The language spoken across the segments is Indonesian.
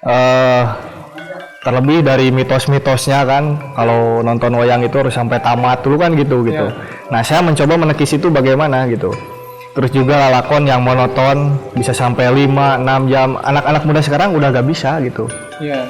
Eh, Terlebih dari mitos-mitosnya kan, kalau nonton wayang itu harus sampai tamat dulu kan gitu. Nah, saya mencoba menekis itu bagaimana gitu. Terus juga lakon yang monoton bisa sampai 5-6 jam. Anak-anak muda sekarang udah gak bisa gitu. Iya.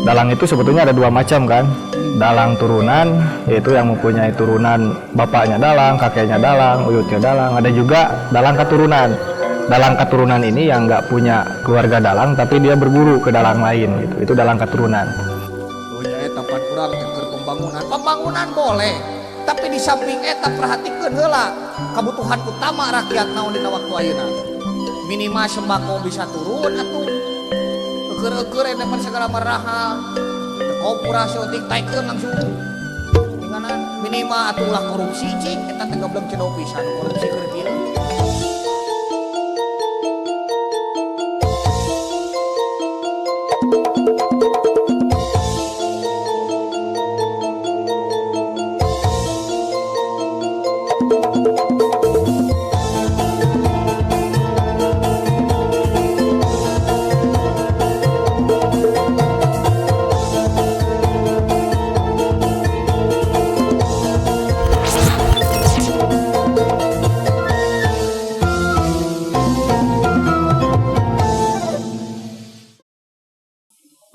Dalang itu sebetulnya ada dua macam kan. Dalang turunan, yaitu yang mempunyai turunan bapaknya dalang, kakeknya dalang, uyutnya dalang. Ada juga dalang keturunan. Dalang keturunan ini yang nggak punya keluarga dalang, tapi dia berguru ke dalang lain gitu. Itu dalang keturunan. Ya tempat kurang ke pembangunan boleh, tapi di samping eta perhatikan heula kebutuhan utama rakyat naon dina waktu ayeuna. Minimal sembako bisa turun atuh. Eker-eker eneman segala maraha. Koperasi otik taikeun langsung. Inganan minimal atuh ulah korupsi cing eta teh goblok cenah pisan korupsi keur kieu.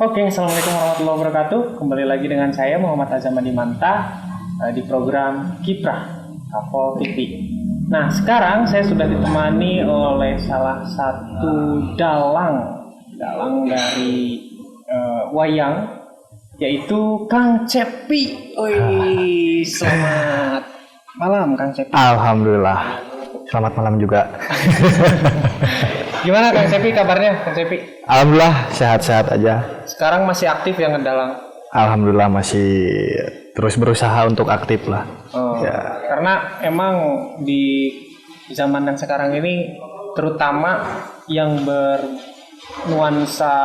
Oke, assalamualaikum warahmatullahi wabarakatuh. Kembali lagi dengan saya Muhammad Azamadi Manta di program Kiprah Kapol TV. Nah, sekarang saya sudah ditemani oleh salah satu dalang dari wayang, yaitu Kang Cepi. Oi, selamat malam Kang Cepi. Alhamdulillah. Selamat malam juga. Gimana Kang Cepi kabarnya, Kang Cepi? Alhamdulillah sehat-sehat aja. Sekarang masih aktif ya ngedalang? Alhamdulillah masih terus berusaha untuk aktif lah. Ya. Karena emang di zaman yang sekarang ini, terutama yang bernuansa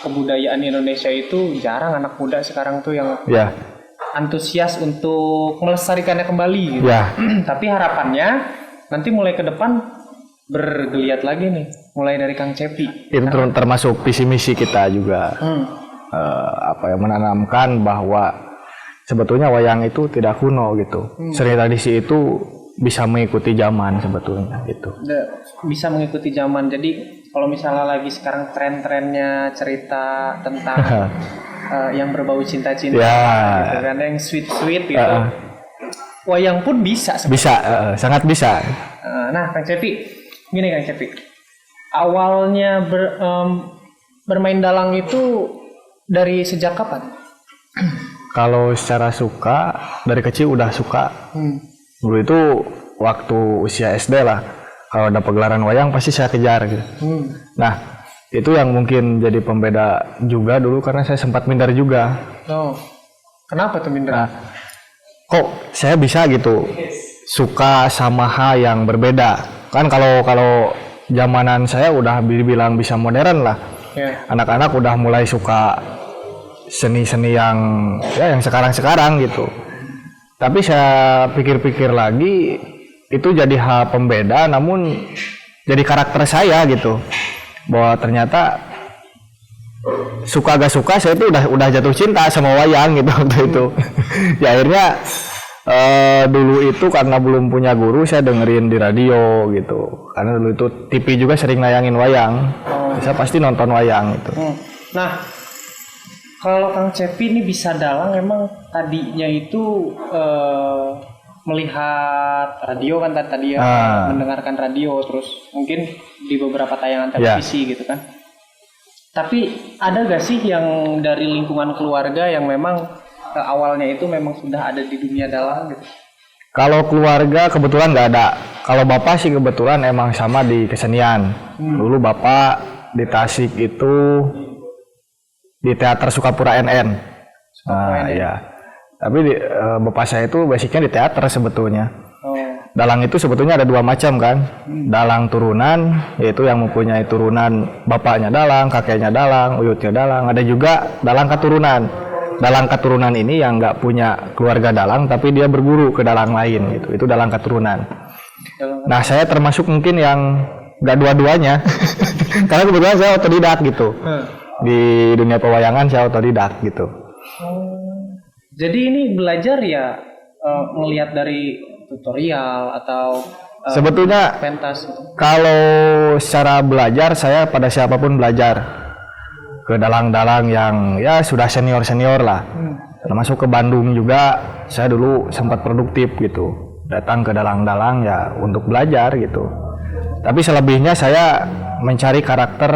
kebudayaan Indonesia itu jarang anak muda sekarang tuh yang antusias untuk melestarikannya kembali gitu. Tapi harapannya nanti mulai ke depan bergeliat lagi nih, mulai dari Kang Cepi. Itu termasuk visi misi kita juga. Menanamkan bahwa sebetulnya wayang itu tidak kuno gitu. Seni tradisi itu bisa mengikuti zaman sebetulnya gitu. Bisa mengikuti zaman. Jadi kalau misalnya lagi sekarang tren-trennya cerita tentang yang berbau cinta-cinta, gitu kan, yang sweet-sweet gitu. Wayang pun bisa. Sangat bisa. Nah, Kang Cepi, gini Kang Cepi, awalnya bermain dalang itu dari sejak kapan? Kalau secara suka, dari kecil udah suka. Dulu itu waktu usia SD lah, kalau ada pegelaran wayang pasti saya kejar gitu. Nah, itu yang mungkin jadi pembeda juga dulu, karena saya sempat minder juga. Kenapa tuh minder? Nah, kok saya bisa gitu suka sama hal yang berbeda? Kan kalau zamanan saya udah dibilang bisa modern lah. Anak-anak udah mulai suka seni-seni yang sekarang-sekarang gitu. Tapi saya pikir-pikir lagi, itu jadi hal pembeda, namun jadi karakter saya gitu. Bahwa ternyata suka gak suka saya tuh udah jatuh cinta sama wayang gitu waktu itu. Ya akhirnya dulu itu karena belum punya guru, saya dengerin di radio gitu. Karena dulu itu TV juga sering nayangin wayang. Saya pasti nonton wayang itu. Nah, kalau Kang Cepi ini bisa dalang, emang tadinya itu melihat radio kan tadi ya, mendengarkan radio, terus mungkin di beberapa tayangan televisi gitu kan. Tapi ada gak sih yang dari lingkungan keluarga yang memang awalnya itu memang sudah ada di dunia dalang gitu? Kalau keluarga kebetulan nggak ada. Kalau bapak sih kebetulan emang sama di kesenian. Dulu bapak di Tasik itu di teater Sukapura NN. Ya. Tapi bapak saya itu basicnya di teater sebetulnya. Dalang itu sebetulnya ada dua macam kan. Dalang turunan, yaitu yang mempunyai turunan bapaknya dalang, kakeknya dalang, uyutnya dalang. Ada juga dalang keturunan. Dalang keturunan ini yang nggak punya keluarga dalang, tapi dia berguru ke dalang lain gitu. Itu dalang keturunan. Nah, saya termasuk mungkin yang nggak dua-duanya. Karena kebetulan saya otodidak gitu. Di dunia pewayangan saya otodidak gitu. Jadi ini belajar ya melihat dari tutorial atau sebetulnya pentas gitu. Kalau secara belajar saya pada siapapun belajar. Ke dalang-dalang yang ya sudah senior-senior lah. Termasuk ke Bandung juga saya dulu sempat produktif gitu. Datang ke dalang-dalang ya untuk belajar gitu. Tapi selebihnya saya mencari karakter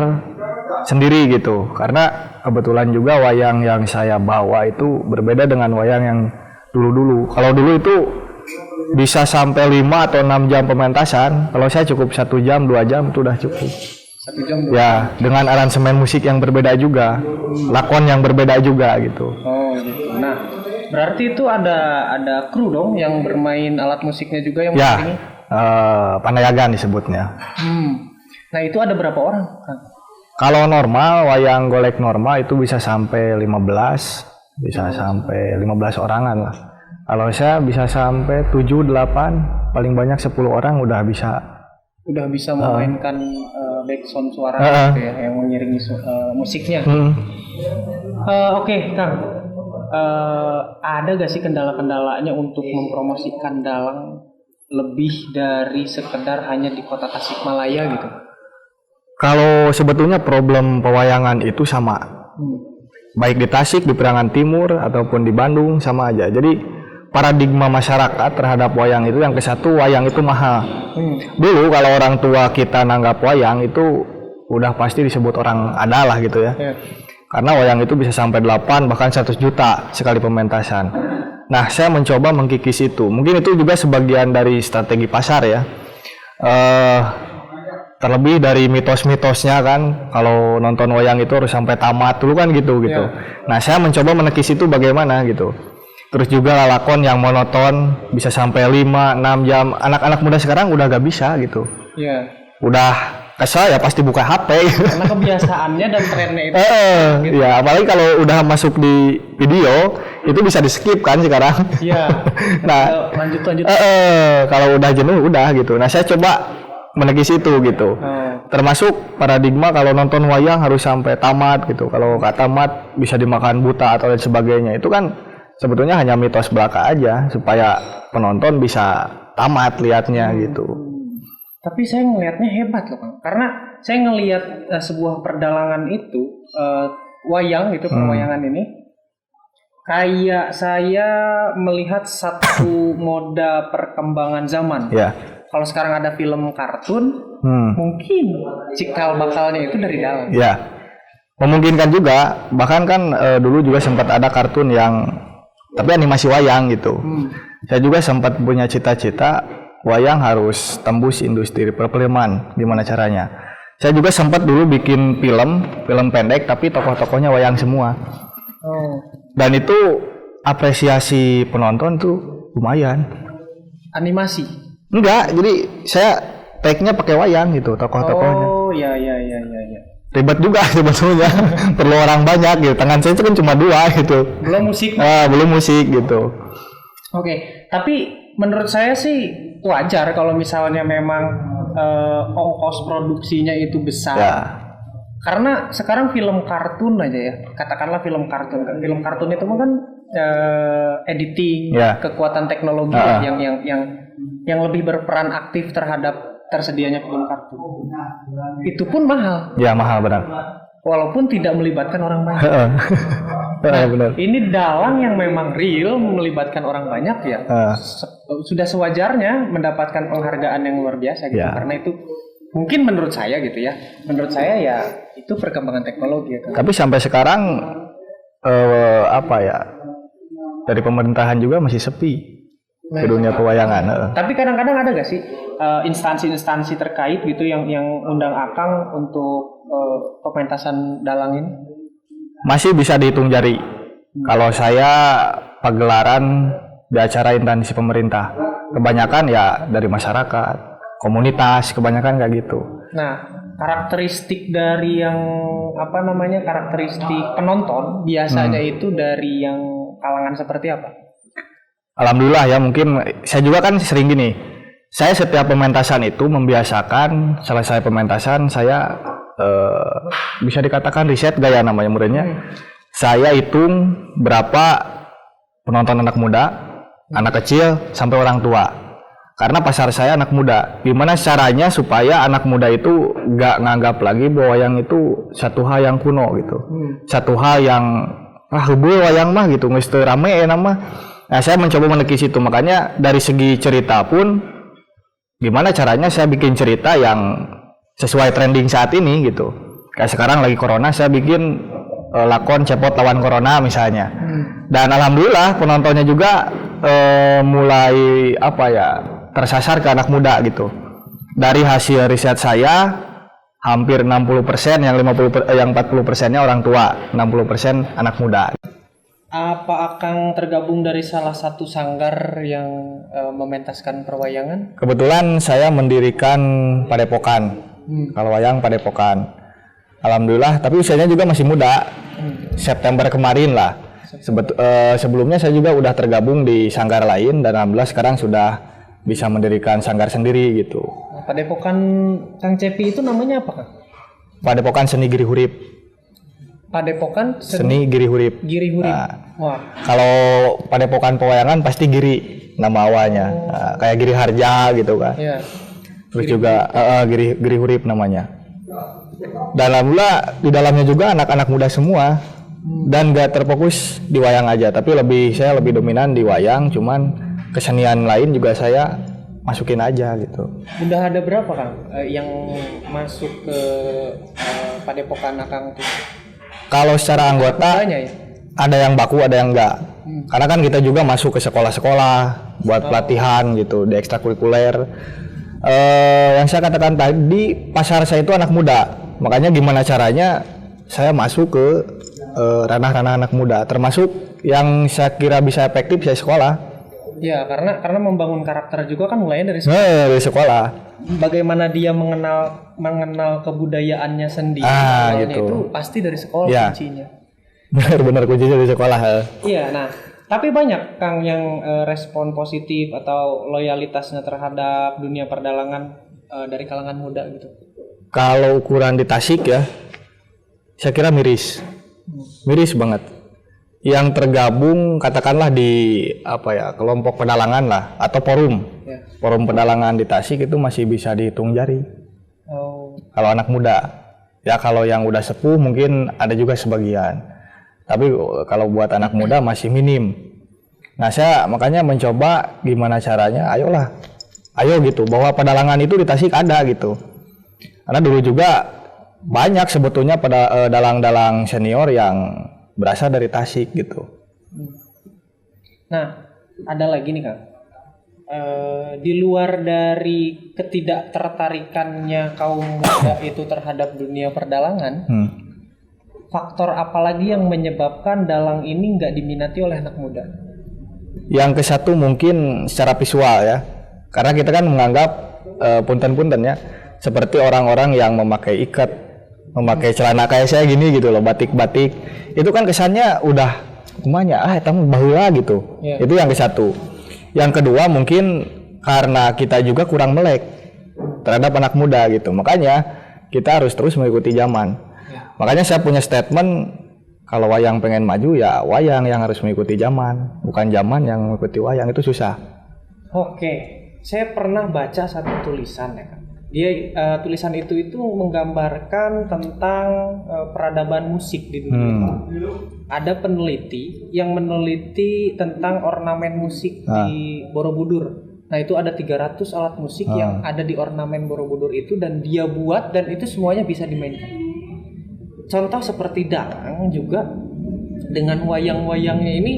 sendiri gitu. Karena kebetulan juga wayang yang saya bawa itu berbeda dengan wayang yang dulu-dulu. Kalau dulu itu bisa sampai 5 atau 6 jam pementasan. Kalau saya cukup 1 jam, 2 jam itu udah cukup. 1 jam. Ya, dengan aransemen musik yang berbeda juga, lakon yang berbeda juga gitu. Oh gitu. Nah, berarti itu ada kru dong yang bermain alat musiknya juga yang ya, mengiringi? Panayagan disebutnya. Nah itu ada berapa orang, Kang? Kalau normal, wayang golek normal itu bisa sampai 15, bisa sampai 15 orangan lah. Kalau saya bisa sampai 7, 8, paling banyak 10 orang udah bisa memainkan background suara gitu ya, yang mengiringi musiknya. Oke, Kang. Ada gak sih kendala-kendalanya untuk mempromosikan dalang lebih dari sekedar hanya di kota Tasikmalaya gitu? Kalau sebetulnya problem pewayangan itu sama. Baik di Tasik, di Pirangan Timur, ataupun di Bandung sama aja. Jadi paradigma masyarakat terhadap wayang itu yang ke satu, wayang itu mahal. Dulu kalau orang tua kita nanggap wayang itu udah pasti disebut orang adalah gitu ya. Karena wayang itu bisa sampai 8 bahkan 100 juta sekali pementasan. Nah, saya mencoba mengkikis itu. Mungkin itu juga sebagian dari strategi pasar ya. Terlebih dari mitos-mitosnya kan, kalau nonton wayang itu harus sampai tamat dulu kan gitu. Nah, saya mencoba menekis itu bagaimana gitu. Terus juga lakon yang monoton bisa sampai 5-6 jam. Anak-anak muda sekarang udah gak bisa gitu. Udah kesel ya pasti buka HP. Karena kebiasaannya dan trennya itu. Gitu. Ya, apalagi kalau udah masuk di video itu bisa di skip kan sekarang. Nah, lanjut. Kalau udah jenuh udah gitu. Nah, saya coba menekis itu gitu. Termasuk paradigma kalau nonton wayang harus sampai tamat gitu. Kalau nggak tamat bisa dimakan buta atau lain sebagainya. Itu kan sebetulnya hanya mitos belaka aja supaya penonton bisa tamat liatnya gitu. Tapi saya ngelihatnya hebat loh, Kang. Karena saya ngelihat sebuah perdalangan itu, wayang itu, perwayangan ini, kayak saya melihat satu moda perkembangan zaman. Kalau sekarang ada film kartun, mungkin cikal bakalnya itu dari dalang. Ya, memungkinkan juga. Bahkan kan dulu juga sempat ada kartun yang tapi animasi wayang gitu. Saya juga sempat punya cita-cita wayang harus tembus industri perfilman. Gimana caranya? Saya juga sempat dulu bikin film pendek tapi tokoh-tokohnya wayang semua. Dan itu apresiasi penonton tuh lumayan. Animasi? Enggak, jadi saya take-nya pakai wayang gitu tokoh-tokohnya. Oh iya. Ribet juga sebetulnya. Perlu orang banyak gitu. Tangan saya itu kan cuma 2 gitu. Belum musik. Belum musik gitu. Oke, tapi menurut saya sih wajar kalau misalnya memang ongkos produksinya itu besar. Karena sekarang film kartun aja ya, katakanlah film kartun. Film kartun itu kan editing, kekuatan teknologi yang lebih berperan aktif terhadap tersedianya film kartun. Itu pun mahal. Ya, mahal benar. Walaupun tidak melibatkan orang banyak. Benar. Ini dalang yang memang real melibatkan orang banyak ya. Sudah sewajarnya mendapatkan penghargaan yang luar biasa gitu. Karena itu mungkin menurut saya gitu ya. Menurut saya ya itu perkembangan teknologi ya. Tapi sampai sekarang dari pemerintahan juga masih sepi. ke dunia pewayangan. Tapi kadang-kadang ada gak sih instansi-instansi terkait gitu yang undang Akang untuk pementasan dalang ini? Masih bisa dihitung jari. Kalau saya pagelaran di acara instansi pemerintah, kebanyakan ya dari masyarakat, komunitas, kebanyakan kayak gitu. Nah, karakteristik dari yang karakteristik penonton biasanya itu dari yang kalangan seperti apa? Alhamdulillah ya, mungkin saya juga kan sering gini. Saya setiap pementasan itu membiasakan selesai pementasan saya bisa dikatakan riset gaya namanya muridnya. Saya hitung berapa penonton anak muda, anak kecil sampai orang tua. Karena pasar saya anak muda. Gimana caranya supaya anak muda itu nggak nganggap lagi bahwa wayang itu satu hal yang kuno gitu. Satu hal yang heubeul wayang mah gitu, geus teu rame nama. Nah, saya mencoba menekis itu. Makanya dari segi cerita pun gimana caranya saya bikin cerita yang sesuai trending saat ini gitu. Kayak sekarang lagi corona, saya bikin lakon cepot lawan corona misalnya. Dan alhamdulillah penontonnya juga mulai tersasar ke anak muda gitu. Dari hasil riset saya hampir 60%, yang 40%-nya orang tua, 60% anak muda. Apa Akang tergabung dari salah satu sanggar yang mementaskan perwayangan? Kebetulan saya mendirikan Padepokan. Kalau wayang Padepokan. Alhamdulillah, tapi usianya juga masih muda. September kemarin lah. Sebelumnya saya juga udah tergabung di sanggar lain dan alhamdulillah sekarang sudah bisa mendirikan sanggar sendiri gitu. Padepokan Kang Cepi itu namanya apa, Kang? Padepokan Seni Giri Hurip. Padepokan Seni Giri Hurip. Giri Hurip. Nah, wah. Kalau Padepokan pewayangan pasti Giri nama awalnya. Nah, kayak Giri Harja gitu kan. Iya. Terus Giri juga Giri Hurip namanya. Dan alhamdulillah di dalamnya juga anak-anak muda semua. Dan gak terfokus di wayang aja, tapi saya lebih dominan di wayang, cuman kesenian lain juga saya masukin aja gitu. Udah ada berapa, Kang, yang masuk ke Padepokan Akang tuh? Kalau secara anggota ya? ada yang baku, ada yang enggak. Karena kan kita juga masuk ke sekolah-sekolah buat pelatihan gitu di ekstrakurikuler. Yang saya katakan tadi, pasar saya itu anak muda. Makanya gimana caranya saya masuk ke ranah-ranah anak muda, termasuk yang saya kira bisa efektif saya sekolah. Ya, karena membangun karakter juga kan mulainya dari sekolah. Dari sekolah. Bagaimana dia mengenal kebudayaannya sendiri, gitu. Itu pasti dari sekolah ya. kuncinya. Benar kuncinya dari sekolah. Iya, nah, tapi banyak Kang yang respon positif atau loyalitasnya terhadap dunia perdalangan dari kalangan muda gitu. Kalau ukuran di Tasik ya, saya kira miris banget. Yang tergabung katakanlah di kelompok pedalangan lah atau forum pedalangan di Tasik itu masih bisa dihitung jari. Kalau anak muda ya, kalau yang udah sepuh mungkin ada juga sebagian, tapi kalau buat anak muda masih minim. Nah, saya makanya mencoba gimana caranya, ayo gitu, bahwa pedalangan itu di Tasik ada gitu. Karena dulu juga banyak sebetulnya pada dalang-dalang senior yang berasal dari Tasik gitu. Nah, ada lagi nih, Kang. Di luar dari ketidaktertarikannya kaum muda itu terhadap dunia perdalangan, faktor apa lagi yang menyebabkan dalang ini nggak diminati oleh anak muda? Yang ke-1 mungkin secara visual ya, karena kita kan menganggap punten-punten ya, seperti orang-orang yang memakai ikat, memakai celana kayak saya gini gitu loh, batik-batik, itu kan kesannya udah kumanya tamu baheula gitu. Yeah. Itu yang ke-1. Yang kedua mungkin karena kita juga kurang melek terhadap anak muda gitu, makanya kita harus terus mengikuti zaman. Yeah. Makanya saya punya statement, kalau wayang pengen maju ya wayang yang harus mengikuti zaman, bukan zaman yang mengikuti wayang, itu susah. Oke, saya pernah baca satu tulisan ya, Kang. Tulisan itu menggambarkan tentang peradaban musik di dunia. Ada peneliti yang meneliti tentang ornamen musik di Borobudur. Nah, itu ada 300 alat musik yang ada di ornamen Borobudur itu, dan dia buat, dan itu semuanya bisa dimainkan. Contoh seperti dalang juga dengan wayang-wayangnya ini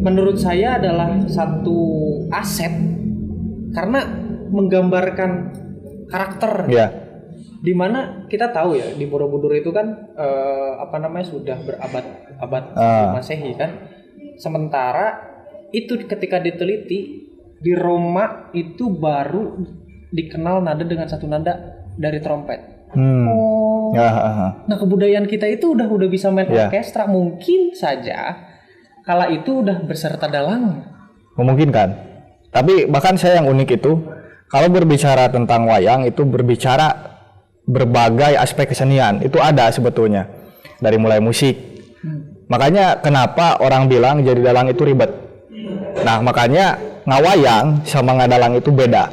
menurut saya adalah satu aset karena menggambarkan karakter. Ya. Dimana kita tahu ya di Borobudur itu kan sudah berabad-abad Masehi kan. Sementara itu ketika diteliti di Roma itu baru dikenal nada dengan satu nada dari trompet. Nah kebudayaan kita itu udah bisa main orkestra, mungkin saja kala itu udah berserta dalang. Memungkinkan. Tapi bahkan saya yang unik itu kalau berbicara tentang wayang itu berbicara berbagai aspek kesenian itu ada sebetulnya dari mulai musik. Makanya kenapa orang bilang jadi dalang itu ribet. Nah makanya ngawayang sama ngadalang itu beda.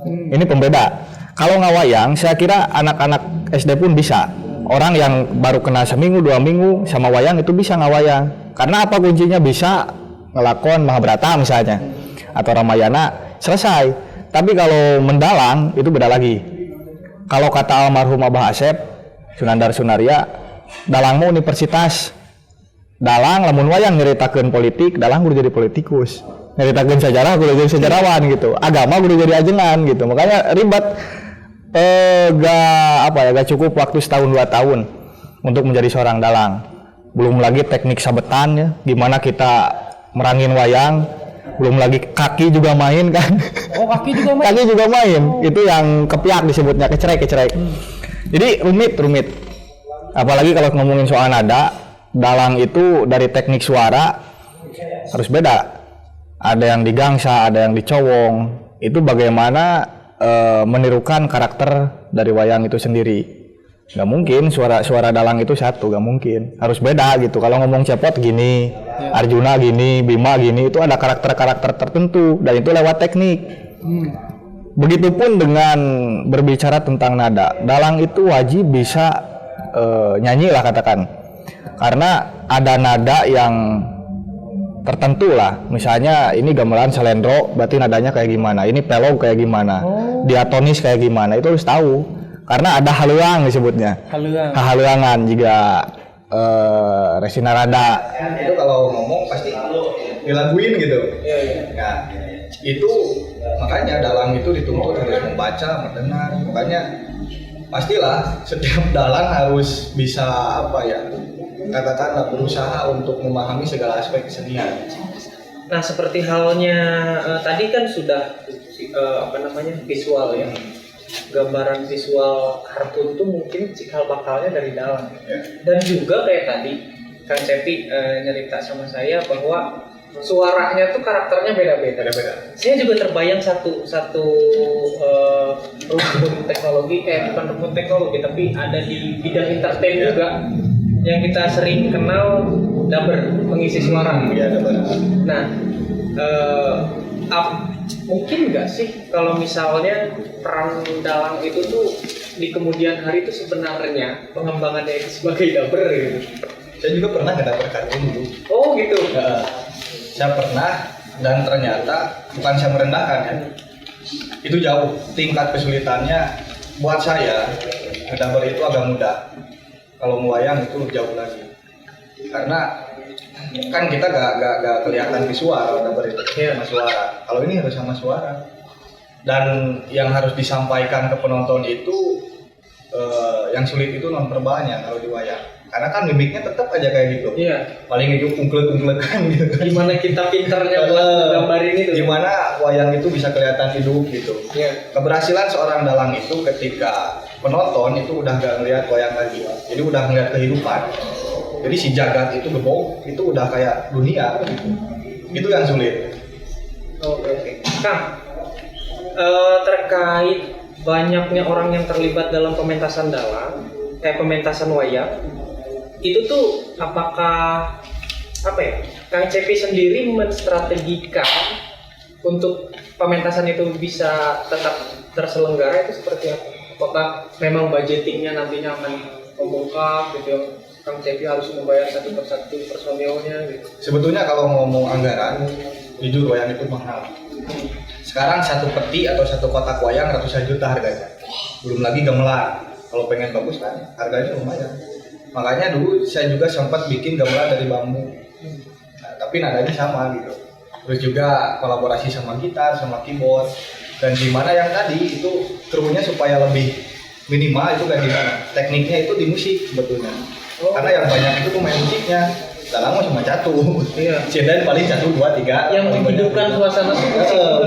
Ini pembeda. Kalau ngawayang saya kira anak-anak SD pun bisa. Orang yang baru kena seminggu 2 minggu sama wayang itu bisa ngawayang. Karena apa kuncinya? Bisa ngelakon Mahabharata misalnya atau Ramayana selesai. Tapi kalau mendalang itu beda lagi. Kalau kata almarhum Abah Asep, Sunandar Sunaria, dalangmu universitas. Dalang lamun wayang nyeritakeun politik, dalang kudu jadi politikus. Nyeritakeun sejarah kudu jadi sejarawan gitu. Agama kudu jadi ajengan gitu. Makanya ribet. Gak cukup waktu 1-2 tahun untuk menjadi seorang dalang. Belum lagi teknik sabetannya, gimana kita merangin wayang. Belum lagi kaki juga main kan. Oh, kaki juga main. Kaki juga main. Itu yang kepiak disebutnya, kecerek. Jadi rumit. Apalagi kalau ngomongin soal nada, dalang itu dari teknik suara harus beda. Ada yang digangsa, ada yang dicowong. Itu bagaimana menirukan karakter dari wayang itu sendiri. Gak mungkin suara dalang itu satu, gak mungkin. Harus beda gitu. Kalau ngomong cepot gini, Arjuna gini, Bima gini, itu ada karakter-karakter tertentu dan itu lewat teknik. Begitupun dengan berbicara tentang nada. Dalang itu wajib bisa nyanyi lah katakan. Karena ada nada yang tertentu lah. Misalnya ini gamelan salendro, berarti nadanya kayak gimana. Ini pelog kayak gimana. Diatonis kayak gimana. Itu harus tahu. Karena ada haluang disebutnya. Haluangan juga resina rada. Itu kalau ngomong pasti dilaguin gitu. Nah, itu makanya dalang itu dituntut harus membaca, mendengar. Makanya pastilah setiap dalang harus bisa katakanlah berusaha untuk memahami segala aspek kesenian. Nah, seperti halnya tadi kan sudah visual ya. Gambaran visual kartun tuh mungkin cikal bakalnya dari dalang. Dan juga kayak tadi Kang Cepi nyerita sama saya bahwa suaranya tuh karakternya beda-beda. Saya juga terbayang satu rumpun teknologi, bukan rumpun teknologi tapi ada di bidang entertain juga yang kita sering kenal, dubber, pengisi suara. Nah, mungkin nggak sih kalau misalnya peran dalang itu tuh di kemudian hari itu sebenarnya pengembangannya itu sebagai dubber gitu? Saya juga pernah ngedubber kartun dulu. Oh gitu. Saya pernah dan ternyata bukan saya merendahkan ya. Itu jauh tingkat kesulitannya buat saya. Ngedubber itu agak mudah. Kalau wayang itu jauh lagi. Karena kan kita gak kelihatan visual dubber itu sama suara. Kalau ini harus sama suara. Dan yang harus disampaikan ke penonton itu yang sulit itu non verbalnya kalau di wayang. Karena kan mimiknya tetap aja kayak gitu. Paling itu ungklet-ungkletan gitu. Gimana kita pinternya buat gambarin itu? Gimana wayang itu bisa kelihatan hidup gitu. Keberhasilan seorang dalang itu ketika penonton itu udah gak ngeliat wayang lagi. Jadi udah ngeliat kehidupan. Jadi si jagat itu gebok, itu udah kayak dunia gitu. Itu yang sulit. Oke. Kang, terkait banyaknya orang yang terlibat dalam pementasan dalang, pementasan wayang, itu tuh apakah Kang Cepi sendiri menstrategikan untuk pementasan itu bisa tetap terselenggara itu seperti apa? Apakah memang budgetingnya nantinya akan membengkak gitu? Kang Cepi harus membayar satu persatu personilnya gitu. Sebetulnya kalau ngomong anggaran, jujur wayang itu mahal. Sekarang satu peti atau satu kotak wayang ratusan juta harganya. Belum lagi gamelan. Kalau pengen bagus kan harganya lumayan. Makanya dulu saya juga sempat bikin gamelan dari bambu. Nah, tapi nadanya sama gitu. Terus juga kolaborasi sama gitar, sama keyboard, dan gimana yang tadi itu krunya supaya lebih minimal itu kayak gimana? Tekniknya itu di musik sebetulnya. Karena yang banyak itu pemain musiknya, dalam cuma satu. Iya. Cindain paling 1, 2, 3. Yang menghidupkan suasana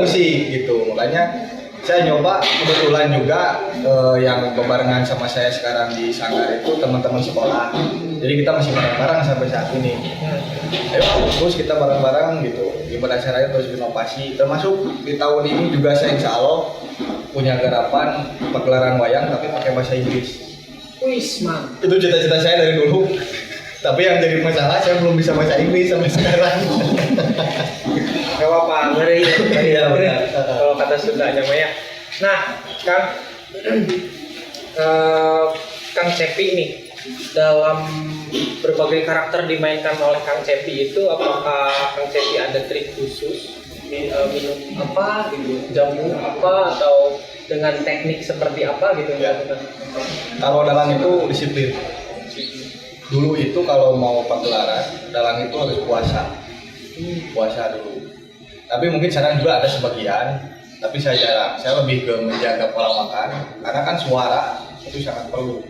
musik gitu. Makanya saya nyoba kebetulan juga yang bebarengan sama saya sekarang di Sanggar itu teman-teman sekolah. Jadi kita masih bareng-bareng sampai saat ini. Ayo terus kita bareng-bareng gitu. Gimana caranya terus inovasi. Termasuk di tahun ini juga saya insya Allah punya garapan pagelaran wayang tapi pakai bahasa Inggris. Wis, man. Itu cita-cita saya dari dulu. Tapi yang jadi masalah saya belum bisa bahasa Inggris sampai sekarang. Gak apa-apa, ngeri. Iya, benar. Kalau kata Sundanya mah ya. Nah, Kang, Kang Cepi nih, dalam berbagai karakter dimainkan oleh Kang Cepi itu, apakah Kang Cepi ada trik khusus? Minum apa gitu, jamu apa, atau dengan teknik seperti apa gitu? Ya. Kalau dalang itu disiplin. Dulu itu kalau mau pagelaran, dalang itu harus puasa dulu. Tapi mungkin sekarang juga ada sebagian, tapi saya jarang. Saya lebih ke menjaga pola makan, karena kan suara itu sangat perlu.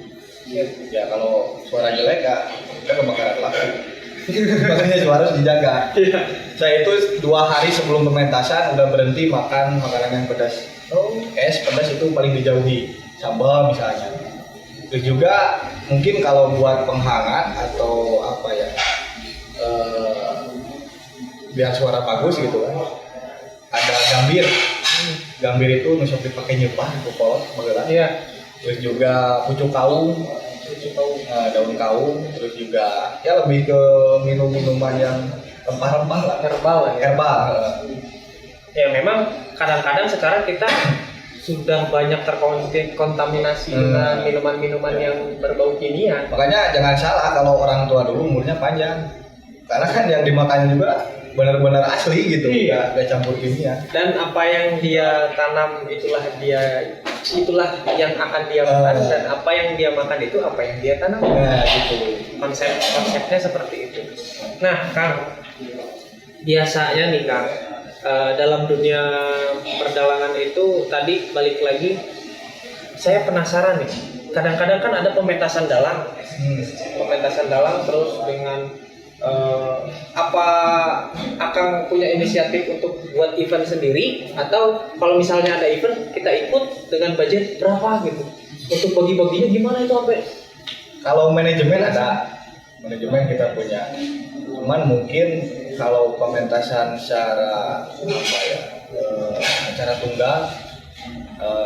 Ya kalau suara jelek ya kita kebakaran laku. Makanya suara harus dijaga. Saya itu 2 hari sebelum pementasan udah berhenti makan makanan yang pedas. Es pedas itu paling dijauhi, sambal misalnya. Terus juga mungkin kalau buat penghangat atau apa ya, biar suara bagus gitu kan, ada gambir itu nusuk dipakai nyepah itu kok bagelan. Iya. Terus juga pucuk kaung, daun kaung, terus juga ya lebih ke minuman yang rempah-rempah lah, herbal. Ya memang kadang-kadang sekarang kita sudah banyak terkontaminasi dengan minuman-minuman yang berbau kimia. Makanya jangan salah kalau orang tua dulu umurnya panjang, karena kan yang dimakan juga benar-benar asli gitu, nggak campur kimia. Dan apa yang dia tanam itulah yang akan dia makan, dan apa yang dia makan itu apa yang dia tanam. Nah gitu. Konsepnya seperti itu. Nah, Kang, biasanya nih Kang, dalam dunia perdalangan itu tadi balik lagi, saya penasaran nih. Kadang-kadang kan ada pementasan dalang, terus dengan apa Akang punya inisiatif untuk buat event sendiri, atau kalau misalnya ada event kita ikut dengan budget berapa gitu, untuk bagi-baginya gimana itu sampai? Kalau manajemen kita punya, cuman mungkin kalau pementasan secara acara tunggal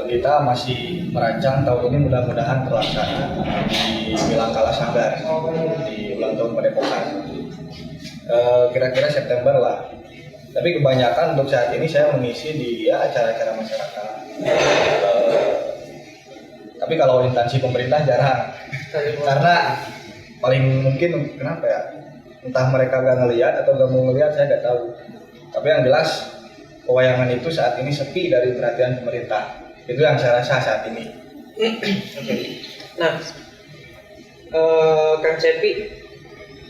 kita masih merancang tahun ini mudah-mudahan terlaksana di Milangkala Sanggar di ulang tahun Padepokan. Kira-kira September lah. Tapi kebanyakan untuk saat ini saya mengisi di acara-acara masyarakat. Tapi kalau instansi pemerintah jarang. Karena paling mungkin kenapa ya? Entah mereka gak ngelihat atau gak mau ngelihat, saya gak tahu. Tapi yang jelas pewayangan itu saat ini sepi dari perhatian pemerintah. Itu yang saya rasa saat ini. Nah, Kang Cepi,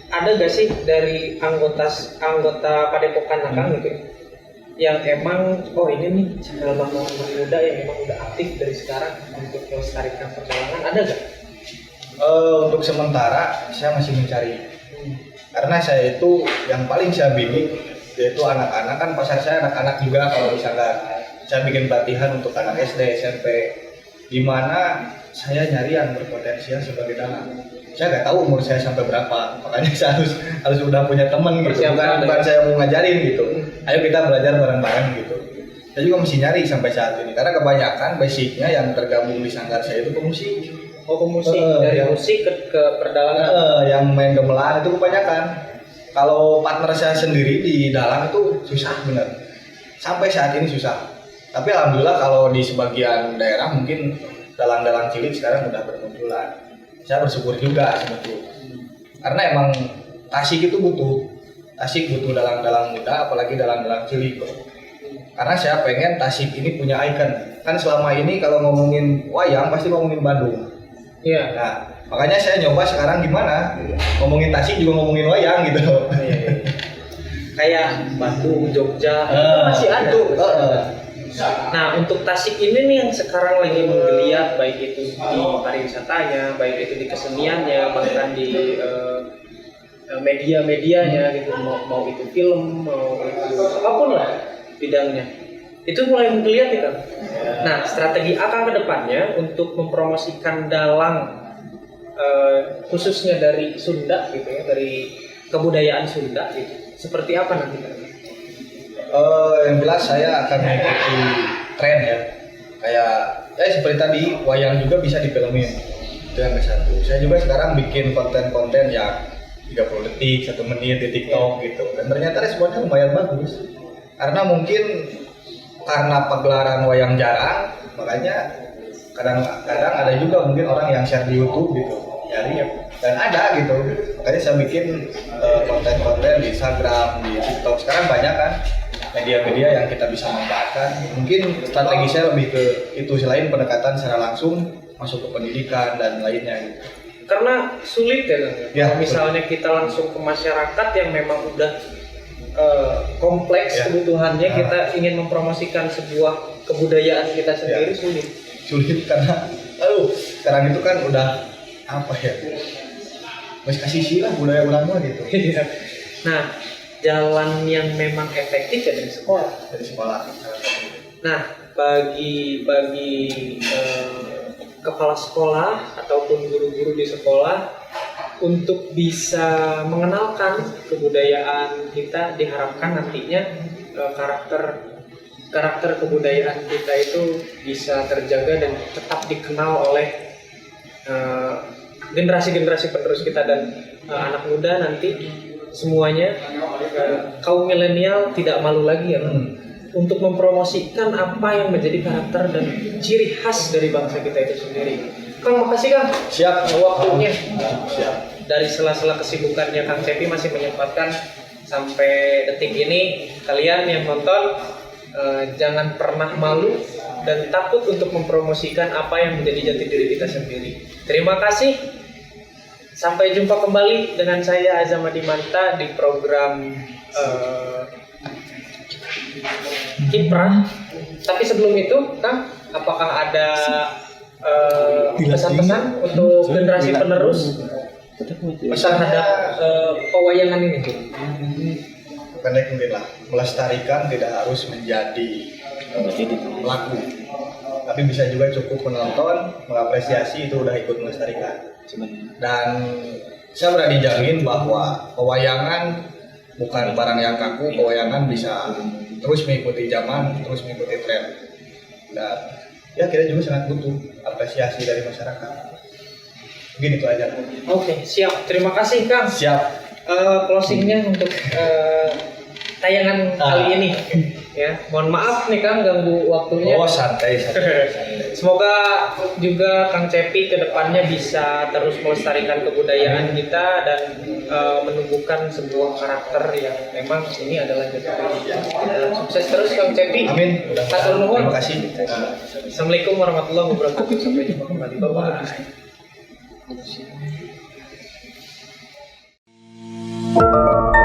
ada gak sih dari anggota Padepokan Akang gitu yang emang ini nih dalam muda yang emang udah aktif dari sekarang untuk melestarikan perdalangan, ada gak? Untuk sementara saya masih mencari. Karena saya itu yang paling saya bimbing yaitu anak-anak, kan pasar saya anak-anak juga. Kalau misalkan saya bikin pelatihan untuk anak SD, SMP, di mana saya nyari yang berpotensial sebagai dalang. Saya nggak tahu umur saya sampai berapa, makanya saya harus udah punya temen gitu. Bukan saya mau ngajarin gitu. Ayo kita belajar bareng-bareng gitu. Saya juga mesti nyari sampai saat ini, karena kebanyakan basicnya yang tergabung di sanggar saya itu pemusik. Dari musik ke perdalangan. Yang main gamelan itu kebanyakan. Kalau partner saya sendiri di dalang itu susah bener. Sampai saat ini susah. Tapi alhamdulillah kalau di sebagian daerah mungkin dalang-dalang cilik sekarang udah bermunculan. Saya bersyukur juga sebetulnya. Karena emang Tasik itu butuh dalang-dalang muda, apalagi dalang-dalang cilik. Karena saya pengen Tasik ini punya ikon. Kan selama ini kalau ngomongin wayang pasti ngomongin Bandung. Iya. Nah, makanya saya nyoba sekarang gimana ngomongin Tasik juga ngomongin wayang gitu. kayak Bandung, Jogja itu masih ada. Nah, untuk Tasik ini nih yang sekarang lagi menggeliat, baik itu di pariwisatanya, baik itu di keseniannya, bahkan di media-medianya gitu, mau itu film, mau itu apapun lah bidangnya. Itu mulai menggeliat ya kan. Nah, strategi Akang ke depannya untuk mempromosikan dalang khususnya dari Sunda gitu ya, dari kebudayaan Sunda gitu. Seperti apa nanti kan? Yang jelas saya akan mengikuti tren ya. Kayak seperti tadi, wayang juga bisa difilmin. Itu yang ke satu. Saya juga sekarang bikin konten-konten yang 30 detik, 1 menit di TikTok gitu. Dan ternyata responnya lumayan bagus. Karena mungkin karena pagelaran wayang jarang, makanya kadang-kadang ada juga mungkin orang yang share di YouTube gitu. Jadi dan ada gitu. Makanya saya bikin konten-konten di Instagram, di TikTok. Sekarang banyak kan media-media yang kita bisa manfaatkan. Mungkin strategi saya lebih ke itu, selain pendekatan secara langsung masuk ke pendidikan dan lainnya gitu. Karena sulit ya kan? Ya, kalau misalnya kita langsung ke masyarakat yang memang udah kompleks kebutuhannya, kita ingin mempromosikan sebuah kebudayaan kita sendiri sulit karena sekarang itu kan udah apa ya, masih kasih silah budaya ulama gitu. Nah, jalan yang memang efektif ya dari sekolah. Nah, bagi kepala sekolah ataupun guru-guru di sekolah untuk bisa mengenalkan kebudayaan kita, diharapkan nantinya karakter kebudayaan kita itu bisa terjaga dan tetap dikenal oleh generasi-generasi penerus kita dan anak muda nanti semuanya. Kaum milenial tidak malu lagi ya untuk mempromosikan apa yang menjadi karakter dan ciri khas dari bangsa kita itu sendiri. Kang, makasih Kang. Siap Waktunya. Siap. Dari sela-sela kesibukannya Kang Cepi masih menyempatkan sampai detik ini. Kalian yang nonton jangan pernah malu dan takut untuk mempromosikan apa yang menjadi jati diri kita sendiri. Terima kasih. Sampai jumpa kembali dengan saya Azamadi Manta di program Kiprah. Tapi sebelum itu, Kang, apakah ada pesan-pesan untuk generasi penerus terhadap pewayangan ini? Pendek mungkin lah, melestarikan tidak harus menjadi pelaku, tapi bisa juga cukup menonton, mengapresiasi, itu udah ikut melestarikan. Dan saya berani jamin bahwa pewayangan bukan barang yang kaku. Pewayangan bisa terus mengikuti zaman, terus mengikuti tren, dan ya kita juga sangat butuh apresiasi dari masyarakat. Mungkin itu aja. Oke, siap. Terima kasih Kang. Siap. Closingnya untuk tayangan kali ini ya. Mohon maaf nih Kang ganggu waktunya. Santai. Semoga juga Kang Cepi kedepannya bisa terus melestarikan kebudayaan kita dan menumbuhkan sebuah karakter yang memang ini adalah jati diri kita. Sukses terus Kang Cepi. Amin. Hatur nuhun. Terima kasih. Assalamualaikum warahmatullahi wabarakatuh. Sampai jumpa kembali. Bye-bye.